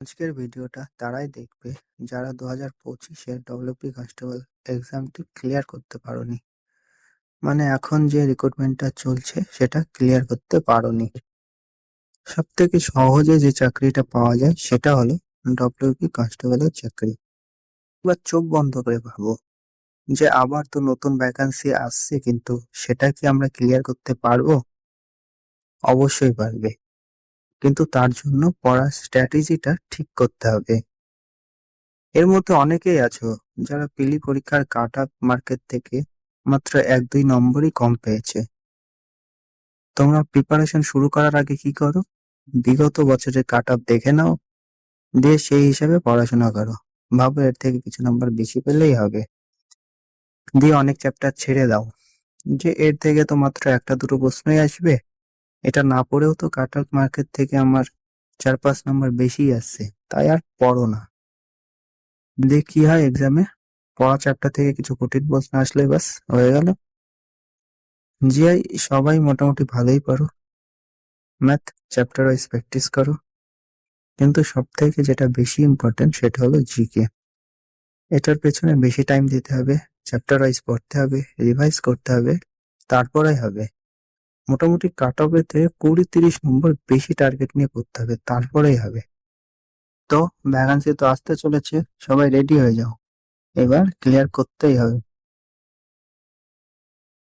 আজকের ভিডিওটা তারাই দেখবে যারা 2025-এর ডব্লিউপি কনস্টেবল এক্সামটি ক্লিয়ার করতে পারোনি। মানে এখন যে রিক্রুটমেন্টটা চলছে সেটা ক্লিয়ার করতে পারোনি। সব থেকে সহজে যে চাকরিটা পাওয়া যায় সেটা হলো ডব্লিউপি কনস্টেবলের চাকরি। এবার চোখ বন্ধ করে ভাবো যে আবার তো নতুন ভ্যাকান্সি আসছে, কিন্তু সেটা কি আমরা ক্লিয়ার করতে পারবো? অবশ্যই পারবে, কিন্তু তার জন্য পড়ার স্ট্র্যাটেজিটা ঠিক করতে হবে। এর মধ্যে অনেকেই আছো যারা পিলি পরীক্ষার কাট অফ মার্কের থেকে মাত্র 1-2 নম্বরই কম পেয়েছে। তোমরা প্রিপারেশন শুরু করার আগে কি করো? বিগত বছরের কাট অফ দেখে নাও, দিয়ে সেই হিসাবে পড়াশোনা করো। ভাবো এর থেকে কিছু নাম্বার বেশি পেলেই হবে, দিয়ে অনেক চ্যাপ্টার ছেড়ে দাও যে এর থেকে তো মাত্র 1-2 প্রশ্নই আসবে, এটা না পড়েও তো কাট অফ মার্কের থেকে আমার 4-5 নাম্বার বেশি আসছে, তাই আর পড়ো না। দিয়ে কি হয় এক্সামে? পড়া চ্যাপ্টার থেকে কিছু কঠিন প্রশ্ন আসলে ব্যাস হয়ে গেল। জিআই সবাই মোটামুটি ভালোই পারো, ম্যাথ চ্যাপ্টার ওয়াইজ প্র্যাকটিস করো, কিন্তু সব থেকে যেটা বেশি ইম্পর্টেন্ট সেটা হলো জিকে। এটার পেছনে বেশি টাইম দিতে হবে, চ্যাপ্টার ওয়াইজ পড়তে হবে, রিভাইজ করতে হবে, তারপরেই হবে। মোটামুটি কাট অফের থেকে 20-30 নম্বর বেশি টার্গেট নিয়ে পড়তে হবে, তারপরেই হবে। তো ভ্যাকান্সি তো আসতে চলেছে, সবাই রেডি হয়ে যাও, এবার ক্লিয়ার করতেই হবে।